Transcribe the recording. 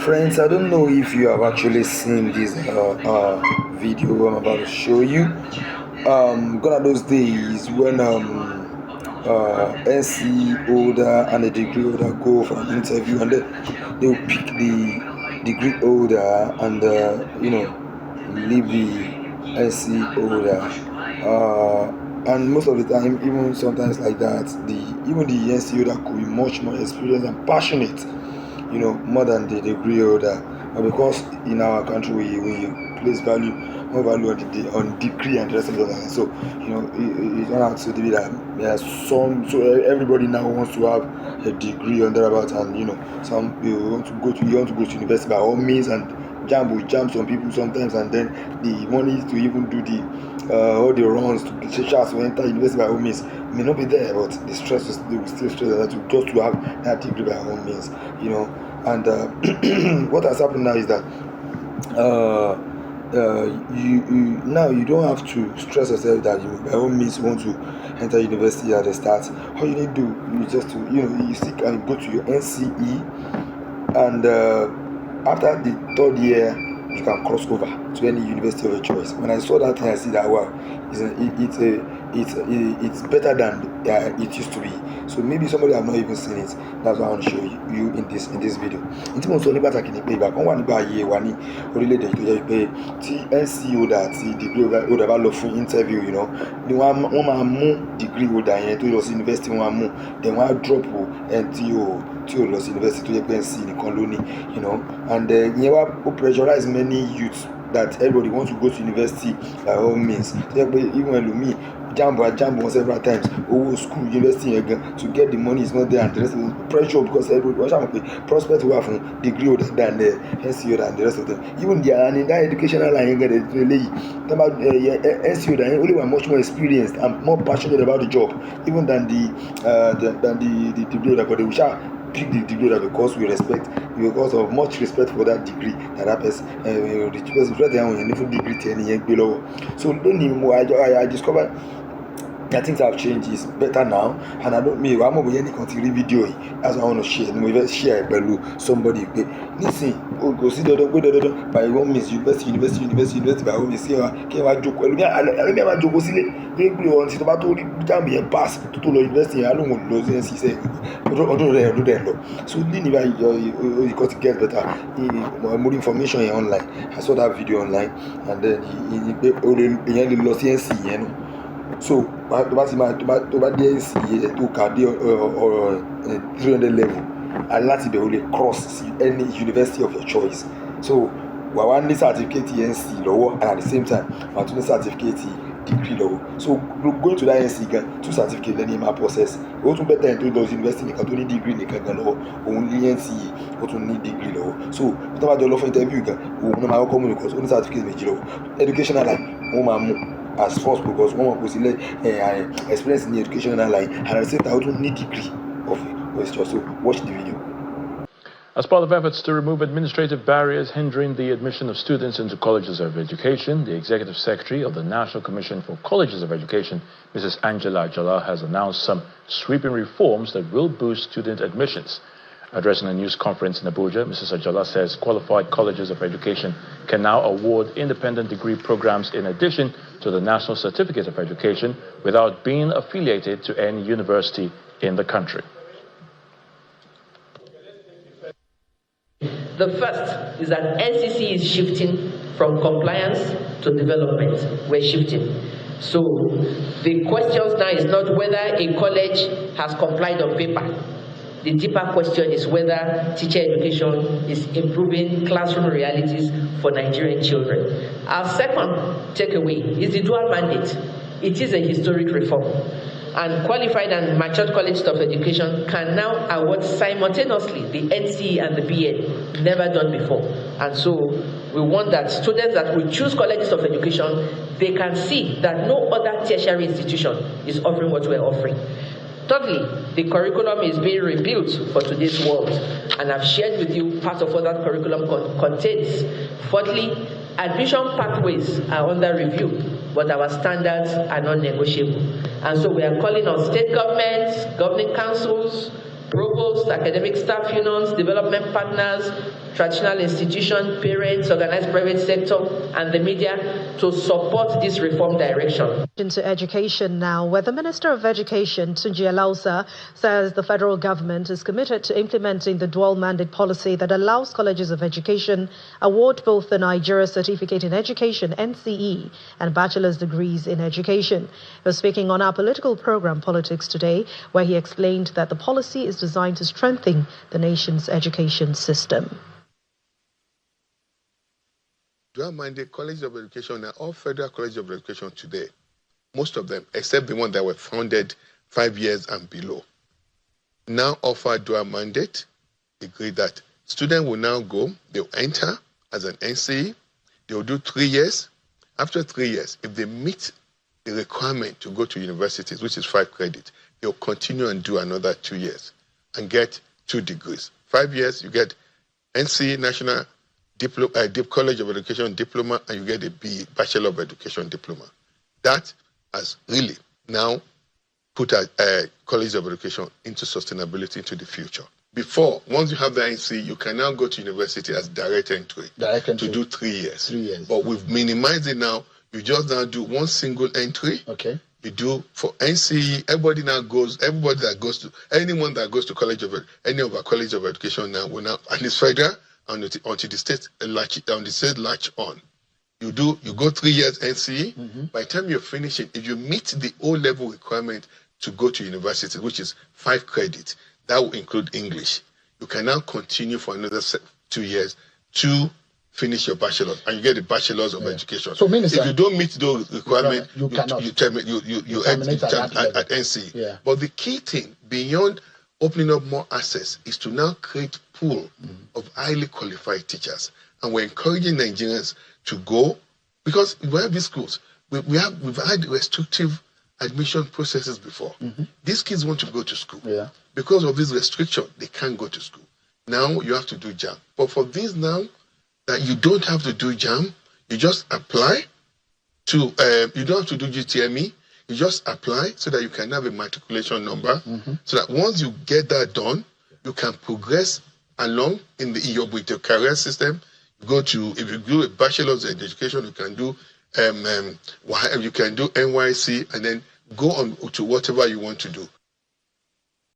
Friends, I don't know if you have actually seen this video I'm about to show you. Gone are those days when NCE holder and a degree holder go for an interview, and they will pick the degree holder and leave the NCE holder. And most of the time, even sometimes like that, even the NCE holder could be much more experienced and passionate, more than the degree holder. But because in our country we place more value on degree and the rest of the things. So it turned out to be that everybody now wants to have a degree on thereabout, and some people want to go to university by all means, and jam will jam some people sometimes, and then the money to even do the all the runs to the chance to enter university by all means may not be there, but the stress they will still stress that just to have that degree by all means, and what has happened now is that you don't have to stress yourself that you by all means want to enter university at the start. All you need to do is just to you stick and go to your NCE, and after the third year you can cross over to any university of your choice. When I saw that thing, I see that wow, it's better than it used to be. So maybe somebody have not even seen it. That's why I want to show you in this video. Ntí mo sọ ní pàtàkì ni pé ìgbà kan wà nígbà ayé wa ní orílẹ̀-èdè tó jẹ́ pé tí NCE holder àti degree holder bá lọ fún interview, ni wọ́n máa mú degree holder yẹn tó lọ sí university, wọ́n máa mú, then wọ́n á drop ẹni tí ò lọ sí university tó jẹ́ pé NCE nìkan ló ní, and ìyẹn wá pressurize many youths that everybody wants to go to university by all means. Tó jẹ́ pé even ẹlòmíì jam several times, school university again to get the money is not there, and the rest of the pressure because everybody prospect were from degree holder than the NCE holder and the rest of them. Even in that educational line, NCE holder only were much more experienced and more passionate about the job even than the degree holder, but they will pick the degree holder because of much respect for that degree that person the person degree 10 years. So I discovered that things have changed. It's better now, and I don't mean I'm going to continue video. That's what I want to share. We share it somebody. Listen, go see the by one means university by one means. Came I joke. I joke. See the battle. Can be a pass to the university. I don't want to lose. He said, do that. So then you got to get better. More information online. I saw that video online, and then he lost NCE. So tó bá dé NCE tó kà dé 300 level, and láti bẹ̀ o lè cross any university of your choice. So wà ní certificate NCE lọ́wọ́, and at the same time wà tún ní certificate degree lọ́wọ́. So going to that NCE gan, 2 certificate lẹ́ni máa process. O tún better tó lọ university nìkan tó ní degree nìkan gan lọ́wọ́, òun ní NCE ó tún ní degree lọ́wọ́. So tó bá jọ lọ fún interview gan, òun náà máa kọ́kọ́ mú nìkan, ó ní certificate méjì lọ́wọ́. Educational line wọ́n máa mú as first because one was experience in the educational line, and I said I don't need degree of it. So watch the video. As part of efforts to remove administrative barriers hindering the admission of students into colleges of education, the Executive Secretary of the National Commission for Colleges of Education, Mrs. Angela Ajala, has announced some sweeping reforms that will boost student admissions. Addressing a news conference in Abuja, Mrs. Ajala says qualified colleges of education can now award independent degree programs in addition to the National Certificate of Education without being affiliated to any university in the country. The first is that NCC is shifting from compliance to development. We're shifting. So the questions now is not whether a college has complied on paper. The deeper question is whether teacher education is improving classroom realities for Nigerian children. Our second takeaway is the dual mandate. It is a historic reform. And qualified and matured colleges of education can now award simultaneously the NCE and the BN, never done before. And so we want that students that will choose colleges of education, they can see that no other tertiary institution is offering what we're offering. Thirdly, the curriculum is being rebuilt for today's world, and I've shared with you part of what that curriculum contains. Fourthly, admission pathways are under review, but our standards are non-negotiable. And so we are calling on state governments, governing councils, provosts, academic staff unions, development partners, traditional institutions, parents, organized private sector, and the media to support this reform direction. Into education now, where the Minister of Education, Tunji Alausa, says the federal government is committed to implementing the dual mandate policy that allows colleges of education award both the Nigeria Certificate in Education, NCE, and bachelor's degrees in education. He was speaking on our political program, Politics Today, where he explained that the policy is designed to strengthen the nation's education system. Dual-minded colleges of education are all federal colleges of education today. Most of them, except the ones that were founded 5 years and below, now offer dual mandate. Agree that students will now go, they'll enter as an NCE, they will do 3 years. After 3 years, if they meet the requirement to go to universities, which is 5 credits, they'll continue and do another 2 years and get 2 degrees. 5 years, you get NCE, National College of Education diploma, and you get a Bachelor of Education diploma. That has really now put a College of Education into sustainability into the future. Before, once you have the NCE, you can now go to university as direct entry to do 3 years. 3 years. But we've minimized it now. You just now do one single entry. Okay. You do for NCE. Anyone that goes to any of our College of Education now will now, and it's federal, until the state latch on. You go 3 years NCE. Mm-hmm. By the time you're finishing, if you meet the O-level requirement to go to university, which is 5 credits, that will include English. You can now continue for another 2 years to finish your bachelor's, and you get the bachelor's of education. So, Minister, if you don't meet those requirements, you terminate at NCE. Yeah. But the key thing beyond opening up more access is to now create pool of highly qualified teachers, and we're encouraging Nigerians to go, because we have these schools. We've had restrictive admission processes before. Mm-hmm. These kids want to go to school. Yeah. Because of this restriction, they can't go to school. Now you have to do JAM. But for this now, that you don't have to do JAM, you just apply to, you don't have to do GTME, you just apply so that you can have a matriculation number, so that once you get that done, you can progress along in with your career system. If you do a bachelor's in education, you can do NYC, and then go on to whatever you want to do.